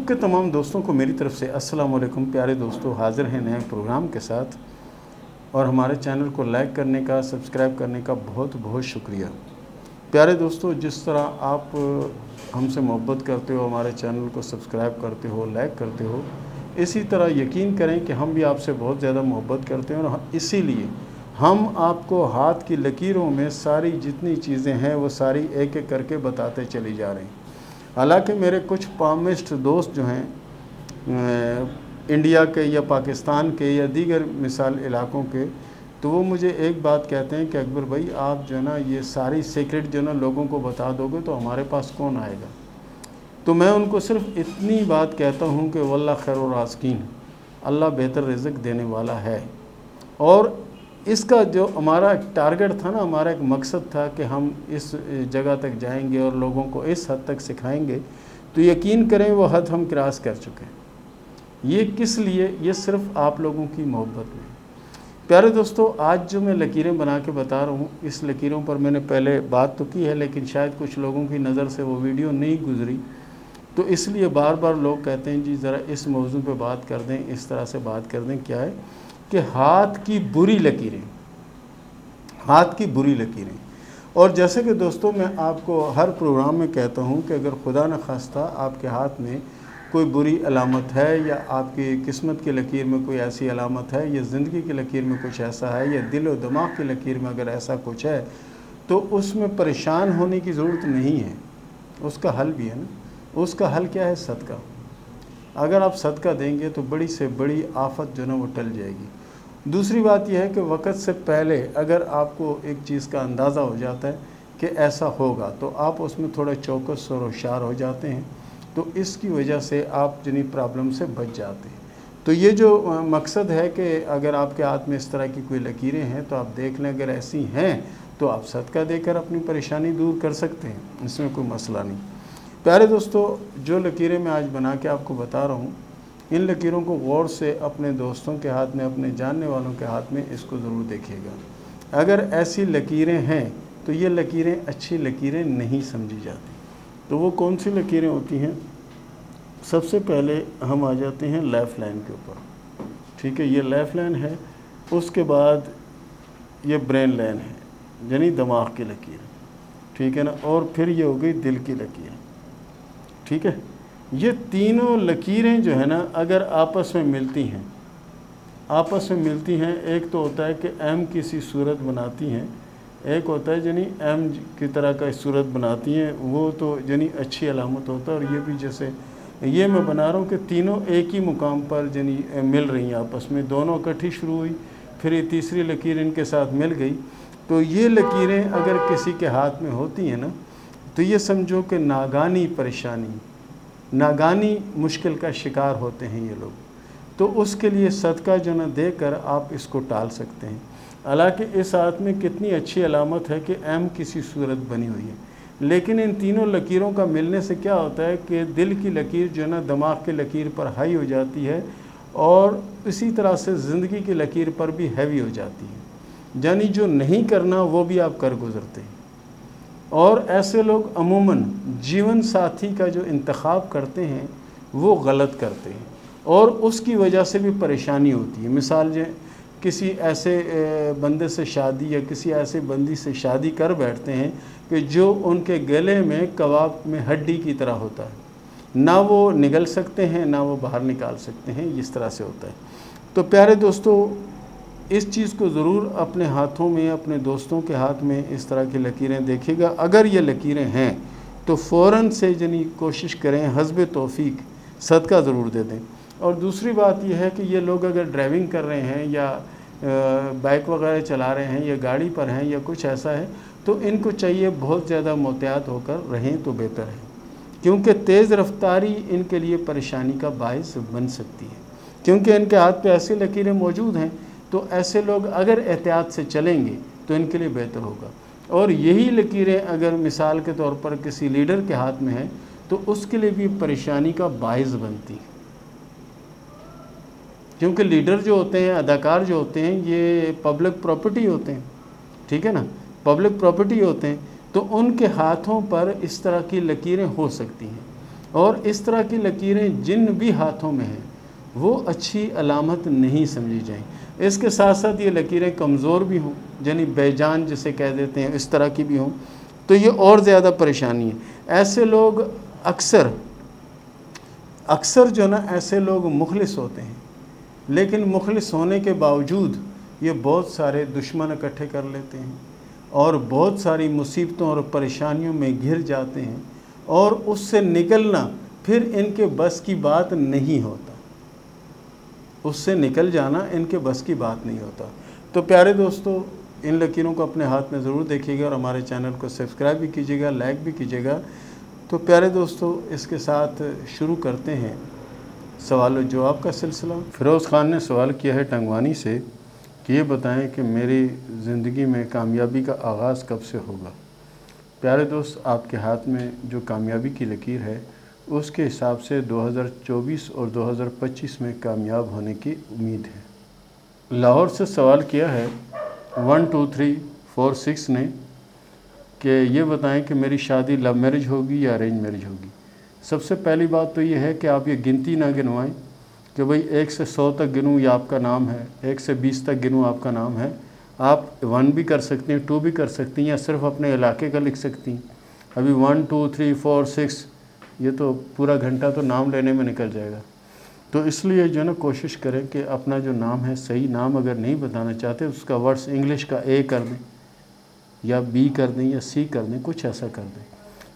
YouTube کے تمام دوستوں کو میری طرف سے السلام علیکم۔ پیارے دوستو، حاضر ہیں نئے پروگرام کے ساتھ، اور ہمارے چینل کو لائک کرنے کا، سبسکرائب کرنے کا بہت بہت شکریہ۔ پیارے دوستو، جس طرح آپ ہم سے محبت کرتے ہو، ہمارے چینل کو سبسکرائب کرتے ہو، لائک کرتے ہو، اسی طرح یقین کریں کہ ہم بھی آپ سے بہت زیادہ محبت کرتے ہیں، اور اسی لیے ہم آپ کو ہاتھ کی لکیروں میں ساری جتنی چیزیں ہیں وہ ساری ایک ایک کر کے بتاتے چلی جا رہے ہیں۔ حالانکہ میرے کچھ پامسٹ دوست جو ہیں انڈیا کے یا پاکستان کے یا دیگر مثال علاقوں کے، تو وہ مجھے ایک بات کہتے ہیں کہ اکبر بھائی، آپ جو ہے نا یہ ساری سیکرٹ جو ہے نا لوگوں کو بتا دو گے تو ہمارے پاس کون آئے گا؟ تو میں ان کو صرف اتنی بات کہتا ہوں کہ واللہ خیر الرازقین، اللہ بہتر رزق دینے والا ہے۔ اور اس کا جو ہمارا ٹارگٹ تھا نا، ہمارا ایک مقصد تھا کہ ہم اس جگہ تک جائیں گے اور لوگوں کو اس حد تک سکھائیں گے، تو یقین کریں وہ حد ہم کراس کر چکے ہیں۔ یہ کس لیے؟ یہ صرف آپ لوگوں کی محبت میں۔ پیارے دوستو، آج جو میں لکیریں بنا کے بتا رہا ہوں، اس لکیروں پر میں نے پہلے بات تو کی ہے، لیکن شاید کچھ لوگوں کی نظر سے وہ ویڈیو نہیں گزری، تو اس لیے بار بار لوگ کہتے ہیں جی ذرا اس موضوع پہ بات کر دیں، اس طرح سے بات کر دیں۔ کیا ہے کہ ہاتھ کی بری لکیریں، ہاتھ کی بری لکیریں۔ اور جیسے کہ دوستو میں آپ کو ہر پروگرام میں کہتا ہوں کہ اگر خدا نخواستہ آپ کے ہاتھ میں کوئی بری علامت ہے، یا آپ کی قسمت کی لکیر میں کوئی ایسی علامت ہے، یا زندگی کی لکیر میں کچھ ایسا ہے، یا دل و دماغ کی لکیر میں اگر ایسا کچھ ہے، تو اس میں پریشان ہونے کی ضرورت نہیں ہے، اس کا حل بھی ہے نا۔ اس کا حل کیا ہے؟ صدقہ۔ اگر آپ صدقہ دیں گے تو بڑی سے بڑی آفت جو ہے نا وہ ٹل جائے گی۔ دوسری بات یہ ہے کہ وقت سے پہلے اگر آپ کو ایک چیز کا اندازہ ہو جاتا ہے کہ ایسا ہوگا، تو آپ اس میں تھوڑا چوکس اور ہوشیار ہو جاتے ہیں، تو اس کی وجہ سے آپ جنی پرابلم سے بچ جاتے ہیں۔ تو یہ جو مقصد ہے کہ اگر آپ کے ہاتھ میں اس طرح کی کوئی لکیریں ہیں تو آپ دیکھ لیں، اگر ایسی ہیں تو آپ صدقہ دے کر اپنی پریشانی دور کر سکتے ہیں، اس میں کوئی مسئلہ نہیں۔ پیارے دوستو، جو لکیریں میں آج بنا کے آپ کو بتا رہا ہوں، ان لکیروں کو غور سے اپنے دوستوں کے ہاتھ میں، اپنے جاننے والوں کے ہاتھ میں اس کو ضرور دیکھیے گا۔ اگر ایسی لکیریں ہیں تو یہ لکیریں اچھی لکیریں نہیں سمجھی جاتی۔ تو وہ کون سی لکیریں ہوتی ہیں؟ سب سے پہلے ہم آ جاتے ہیں لیف لائن کے اوپر، ٹھیک ہے؟ یہ لیف لائن ہے، اس کے بعد یہ برین لائن ہے، یعنی دماغ کی لکیر، ٹھیک ہے نا؟ اور پھر یہ ہو گئی دل کی لکیر، ٹھیک ہے؟ یہ تینوں لکیریں جو ہے نا اگر آپس میں ملتی ہیں، ایک تو ہوتا ہے کہ ایم کی سی صورت بناتی ہیں، ایک ہوتا ہے یعنی ایم کی طرح کا صورت بناتی ہیں، وہ تو یعنی اچھی علامت ہوتا ہے۔ اور یہ بھی جیسے یہ میں بنا رہا ہوں کہ تینوں ایک ہی مقام پر یعنی مل رہی ہیں آپس میں، دونوں اکٹھی شروع ہوئی، پھر یہ تیسری لکیر ان کے ساتھ مل گئی، تو یہ لکیریں اگر کسی کے ہاتھ میں ہوتی ہیں نا، تو یہ سمجھو کہ ناگانی پریشانی، ناگانی مشکل کا شکار ہوتے ہیں یہ لوگ۔ تو اس کے لیے صدقہ جو نہ دے کر آپ اس کو ٹال سکتے ہیں۔ حالانکہ اس ہاتھ میں کتنی اچھی علامت ہے کہ ایم کسی صورت بنی ہوئی ہے، لیکن ان تینوں لکیروں کا ملنے سے کیا ہوتا ہے کہ دل کی لکیر جو ہے نا دماغ کی لکیر پر ہائی ہو جاتی ہے، اور اسی طرح سے زندگی کی لکیر پر بھی ہیوی ہو جاتی ہے، یعنی جو نہیں کرنا وہ بھی آپ کر گزرتے ہیں۔ اور ایسے لوگ عموماً جیون ساتھی کا جو انتخاب کرتے ہیں وہ غلط کرتے ہیں، اور اس کی وجہ سے بھی پریشانی ہوتی ہے۔ مثال کسی ایسے بندے سے شادی یا کسی ایسے بندی سے شادی کر بیٹھتے ہیں کہ جو ان کے گلے میں کباب میں ہڈی کی طرح ہوتا ہے، نہ وہ نگل سکتے ہیں نہ وہ باہر نکال سکتے ہیں، اس طرح سے ہوتا ہے۔ تو پیارے دوستو، اس چیز کو ضرور اپنے ہاتھوں میں، اپنے دوستوں کے ہاتھ میں اس طرح کی لکیریں دیکھیے گا۔ اگر یہ لکیریں ہیں تو فوراً سے یعنی کوشش کریں، حسب توفیق صدقہ ضرور دے دیں۔ اور دوسری بات یہ ہے کہ یہ لوگ اگر ڈرائیونگ کر رہے ہیں یا بائک وغیرہ چلا رہے ہیں یا گاڑی پر ہیں یا کچھ ایسا ہے، تو ان کو چاہیے بہت زیادہ محتاط ہو کر رہیں تو بہتر ہے، کیونکہ تیز رفتاری ان کے لیے پریشانی کا باعث بن سکتی ہے، کیونکہ ان کے ہاتھ پہ ایسی لکیریں موجود ہیں۔ تو ایسے لوگ اگر احتیاط سے چلیں گے تو ان کے لیے بہتر ہوگا۔ اور یہی لکیریں اگر مثال کے طور پر کسی لیڈر کے ہاتھ میں ہیں تو اس کے لیے بھی پریشانی کا باعث بنتی ہے، کیونکہ لیڈر جو ہوتے ہیں، اداکار جو ہوتے ہیں، یہ پبلک پراپرٹی ہوتے ہیں، ٹھیک ہے نا؟ پبلک پراپرٹی ہوتے ہیں، تو ان کے ہاتھوں پر اس طرح کی لکیریں ہو سکتی ہیں۔ اور اس طرح کی لکیریں جن بھی ہاتھوں میں ہیں وہ اچھی علامت نہیں سمجھی جائیں۔ اس کے ساتھ ساتھ یہ لکیریں کمزور بھی ہوں، یعنی بے جان جسے کہہ دیتے ہیں، اس طرح کی بھی ہوں، تو یہ اور زیادہ پریشانی ہے۔ ایسے لوگ اکثر جو نا ایسے لوگ مخلص ہوتے ہیں، لیکن مخلص ہونے کے باوجود یہ بہت سارے دشمن اکٹھے کر لیتے ہیں اور بہت ساری مصیبتوں اور پریشانیوں میں گھر جاتے ہیں، اور اس سے نکلنا پھر ان کے بس کی بات نہیں ہوتا، اس سے نکل جانا ان کے بس کی بات نہیں ہوتا۔ تو پیارے دوستو، ان لکیروں کو اپنے ہاتھ میں ضرور دیکھیے گا اور ہمارے چینل کو سبسکرائب بھی کیجیے گا، لائک بھی کیجیے گا۔ تو پیارے دوستو، اس کے ساتھ شروع کرتے ہیں سوال و جواب کا سلسلہ۔ فیروز خان نے سوال کیا ہے ٹنگوانی سے کہ یہ بتائیں کہ میری زندگی میں کامیابی کا آغاز کب سے ہوگا؟ پیارے دوست، آپ کے ہاتھ میں جو کامیابی کی لکیر ہے اس کے حساب سے 2024 اور 2025 میں کامیاب ہونے کی امید ہے۔ لاہور سے سوال کیا ہے 12346 نے کہ یہ بتائیں کہ میری شادی لو میرج ہوگی یا ارینج میرج ہوگی؟ سب سے پہلی بات تو یہ ہے کہ آپ یہ گنتی نہ گنوائیں کہ بھئی 1 سے 100 تک گنوں یا آپ کا نام ہے، 1 سے 20 تک گنوں آپ کا نام ہے۔ آپ 1 بھی کر سکتی ہیں، 2 بھی کر سکتی ہیں، یا صرف اپنے علاقے کا لکھ سکتی ہیں۔ ابھی 1 2 3 4 6 یہ تو پورا گھنٹہ تو نام لینے میں نکل جائے گا۔ تو اس لیے جو ہے نا کوشش کریں کہ اپنا جو نام ہے، صحیح نام اگر نہیں بتانا چاہتے اس کا ورڈس انگلش کا اے کر دیں یا بی کر دیں یا سی کر دیں، کچھ ایسا کر دیں۔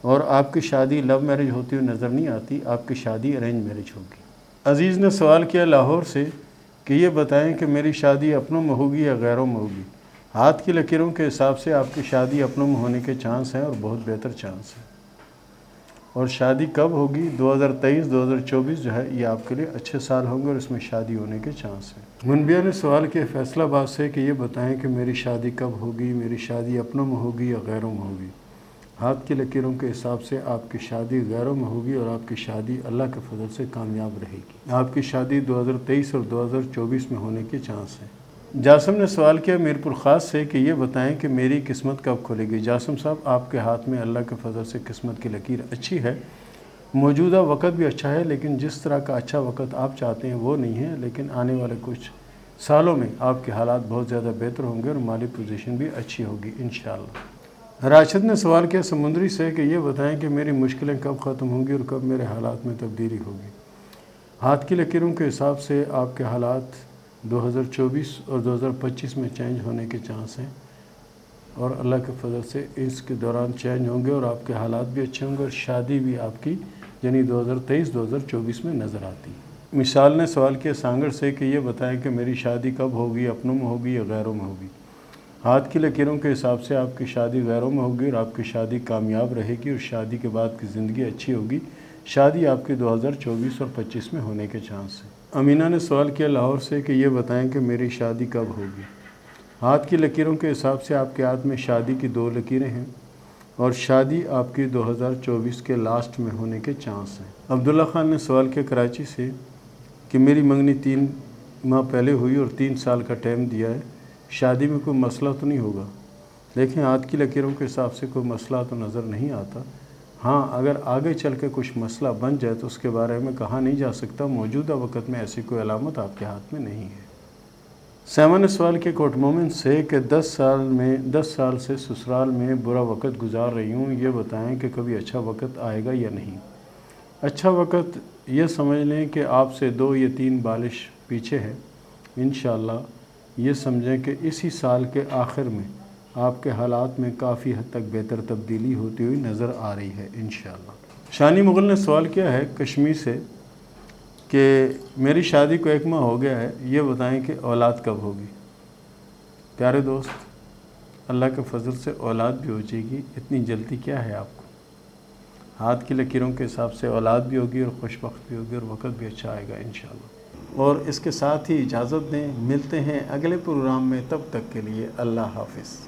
اور آپ کی شادی لو میرج ہوتی ہوئی نظر نہیں آتی، آپ کی شادی ارینج میرج ہوگی۔ عزیز نے سوال کیا لاہور سے کہ یہ بتائیں کہ میری شادی اپنوں میں ہوگی یا غیروں میں ہوگی؟ ہاتھ کی لکیروں کے حساب سے آپ کی شادی اپنوں میں ہونے کے چانس ہیں اور بہت بہتر چانس ہیں۔ اور شادی کب ہوگی؟ 2023 2024 جو ہے یہ آپ کے لیے اچھے سال ہوں گے اور اس میں شادی ہونے کے چانس ہیں۔ منبیہ نے سوال کیا فیصلہ آباد سے کہ یہ بتائیں کہ میری شادی کب ہوگی؟ میری شادی اپنوں میں ہوگی یا غیروں میں ہوگی؟ ہاتھ کی لکیروں کے حساب سے آپ کی شادی غیروں میں ہوگی اور آپ کی شادی اللہ کے فضل سے کامیاب رہے گی۔ آپ کی شادی 2023 اور 2024 میں ہونے کے چانس ہیں۔ جاسم نے سوال کیا میرپور خاص سے کہ یہ بتائیں کہ میری قسمت کب کھلے گی؟ جاسم صاحب، آپ کے ہاتھ میں اللہ کے فضل سے قسمت کی لکیر اچھی ہے، موجودہ وقت بھی اچھا ہے، لیکن جس طرح کا اچھا وقت آپ چاہتے ہیں وہ نہیں ہے، لیکن آنے والے کچھ سالوں میں آپ کے حالات بہت زیادہ بہتر ہوں گے اور مالی پوزیشن بھی اچھی ہوگی انشاءاللہ۔ راشد نے سوال کیا سمندری سے کہ یہ بتائیں کہ میری مشکلیں کب ختم ہوں گی اور کب میرے حالات میں تبدیلی ہوگی؟ ہاتھ کی لکیروں کے حساب سے آپ کے حالات 2024 اور 2025 میں چینج ہونے کے چانس ہیں، اور اللہ کے فضل سے اس کے دوران چینج ہوں گے اور آپ کے حالات بھی اچھے ہوں گے اور شادی بھی آپ کی یعنی 2023 2024 میں نظر آتی ہے۔ مثال نے سوال کیا سانگڑ سے کہ یہ بتائیں کہ میری شادی کب ہوگی، اپنوں میں ہوگی یا غیروں میں ہوگی؟ ہاتھ کی لکیروں کے حساب سے آپ کی شادی غیروں میں ہوگی اور آپ کی شادی کامیاب رہے گی اور شادی کے بعد کی زندگی اچھی ہوگی۔ شادی آپ کی 2024 اور 25 میں ہونے کے چانس ہیں۔ امینہ نے سوال کیا لاہور سے کہ یہ بتائیں کہ میری شادی کب ہوگی؟ ہاتھ کی لکیروں کے حساب سے آپ کے ہاتھ میں شادی کی 2 لکیریں ہیں اور شادی آپ کی 2024 کے لاسٹ میں ہونے کے چانس ہیں۔ عبداللہ خان نے سوال کیا کراچی سے کہ میری منگنی 3 ماہ پہلے ہوئی اور 3 سال کا ٹائم دیا ہے، شادی میں کوئی مسئلہ تو نہیں ہوگا؟ دیکھیں، ہاتھ کی لکیروں کے حساب سے کوئی مسئلہ تو نظر نہیں آتا۔ ہاں، اگر آگے چل کے کچھ مسئلہ بن جائے تو اس کے بارے میں کہا نہیں جا سکتا، موجودہ وقت میں ایسی کوئی علامت آپ کے ہاتھ میں نہیں ہے۔ سیما نے سوال کیا کوٹ مومن سے کہ 10 سال سے سسرال میں برا وقت گزار رہی ہوں، یہ بتائیں کہ کبھی اچھا وقت آئے گا یا نہیں؟ اچھا وقت یہ سمجھ لیں کہ آپ سے 2 یا 3 بالش پیچھے ہے، انشاءاللہ یہ سمجھیں کہ اسی سال کے آخر میں آپ کے حالات میں کافی حد تک بہتر تبدیلی ہوتی ہوئی نظر آ رہی ہے انشاءاللہ۔ شانی مغل نے سوال کیا ہے کشمیر سے کہ میری شادی کو 1 ماہ ہو گیا ہے، یہ بتائیں کہ اولاد کب ہوگی؟ پیارے دوست، اللہ کے فضل سے اولاد بھی ہو جائے گی، اتنی جلدی کیا ہے آپ کو؟ ہاتھ کی لکیروں کے حساب سے اولاد بھی ہوگی اور خوش بخت بھی ہوگی اور وقت بھی اچھا آئے گا انشاءاللہ۔ اور اس کے ساتھ ہی اجازت دیں، ملتے ہیں اگلے پروگرام میں، تب تک کے لیے اللہ حافظ۔